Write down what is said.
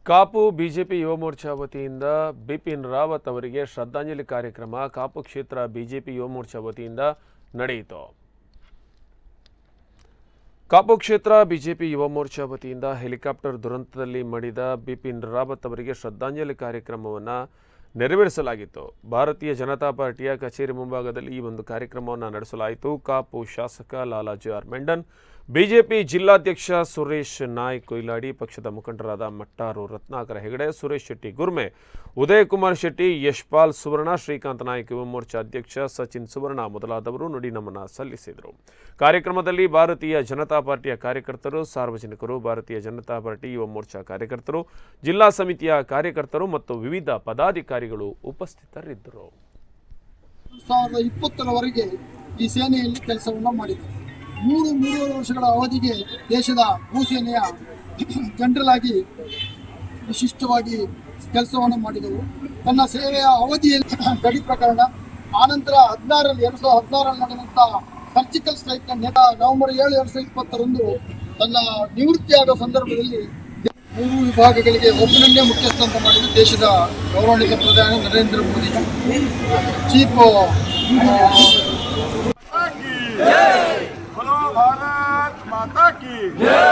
Kapu BJP Yuva Morcha ವತಿಯಿಂದ ಬಿಪಿನ್ ರಾವತ್ ಅವರಿಗೆ ಶ್ರದ್ಧಾಂಜಲಿ ಕಾರ್ಯಕ್ರಮ ಕಾಪು ಕ್ಷೇತ್ರ ಬಿಜೆಪಿ ಯುವ ಮೋರ್ಚಾ ವತಿಯಿಂದ ನಡೆಯಿತು. ಕಾಪು ಕ್ಷೇತ್ರ ಬಿಜೆಪಿ ಯುವ ಮೋರ್ಚಾ ವತಿಯಿಂದ ಹೆಲಿಕಾಪ್ಟರ್ ದುರಂತದಲ್ಲಿ ಮಡಿದ ಬಿಪಿನ್ ರಾವತ್ ಅವರಿಗೆ ಶ್ರದ್ಧಾಂಜಲಿ ಕಾರ್ಯಕ್ರಮವನ್ನು ನೆರವೇರಿಸಲಾಗಿತ್ತು. ಭಾರತೀಯ ಜನತಾ ಪಾರ್ಟಿಯ ಕಚೇರಿ ಮುಂಭಾಗದಲ್ಲಿ ಈ ಒಂದು ಕಾರ್ಯಕ್ರಮವನ್ನು ನಡೆಸಲಾಯಿತು. ಕಾಪು ಶಾಸಕ ಲಾಲಾಜಿ ಆರ್ ಮೆಂಡನ್, ಬಿಜೆಪಿ ಜಿಲ್ಲಾಧ್ಯಕ್ಷ ಸುರೇಶ್ ನಾಯ್ಕ್ ಕೊಯ್ಲಾಡಿ, ಪಕ್ಷದ ಮುಖಂಡರಾದ ಮಟ್ಟಾರು ರತ್ನಾಕರ ಹೆಗಡೆ, ಸುರೇಶ್ ಶೆಟ್ಟಿ ಗುರ್ಮೆ, ಉದಯ್ ಕುಮಾರ್ ಶೆಟ್ಟಿ, ಯಶ್ಪಾಲ್ ಸುವರ್ಣ, ಶ್ರೀಕಾಂತ್ ನಾಯ್ಕ್ ಯುವ ಮೋರ್ಚಾ ಅಧ್ಯಕ್ಷ ಸಚಿನ್ ಸುವರ್ಣ ಮೊದಲಾದವರು ನುಡಿ ನಮನ ಸಲ್ಲಿಸಿದರು. ಕಾರ್ಯಕ್ರಮದಲ್ಲಿ ಭಾರತೀಯ ಜನತಾ ಪಾರ್ಟಿಯ ಕಾರ್ಯಕರ್ತರು, ಸಾರ್ವಜನಿಕರು, ಭಾರತೀಯ ಜನತಾ ಪಾರ್ಟಿ ಯುವ ಮೋರ್ಚಾ ಕಾರ್ಯಕರ್ತರು, ಜಿಲ್ಲಾ ಸಮಿತಿಯ ಕಾರ್ಯಕರ್ತರು ಮತ್ತು ವಿವಿಧ ಪದಾಧಿಕಾರಿಗಳು ಉಪಸ್ಥಿತರಿದ್ದರು. 2020ರವರೆಗೆ ಈ ಸೇನೆಯಲ್ಲಿ ಕೆಲಸವನ್ನು ಮಾಡಿದರು. 3 ವರ್ಷಗಳ ಅವಧಿಗೆ ದೇಶದ ಭೂಸೇನೆಯ ಜನರಲ್ ಆಗಿ ವಿಶಿಷ್ಟವಾಗಿ ಕೆಲಸವನ್ನು ಮಾಡಿದವರು. ತನ್ನ ಸೇವೆಯ ಅವಧಿಯಲ್ಲಿ ಗಡಿ ಪ್ರಕರಣ, ಆನಂತರ 2016ರಲ್ಲಿ ನಡೆದಂಥ ಸರ್ಜಿಕಲ್ ಸ್ಟ್ರೈಕ್ ನವೆಂಬರ್ 7, 2020ರಂದು ತನ್ನ ನಿವೃತ್ತಿಯಾದ ಸಂದರ್ಭದಲ್ಲಿ 3 ವಿಭಾಗಗಳಿಗೆ ಒಬ್ಬನನ್ನೇ ಮುಖ್ಯಸ್ಥ ಅಂತ ಮಾಡಿದ ದೇಶದ ಗೌರವಾನ್ವಿತ ಪ್ರಧಾನಿ ನರೇಂದ್ರ ಮೋದಿ ಚೀಫ್ भारत माता की जय।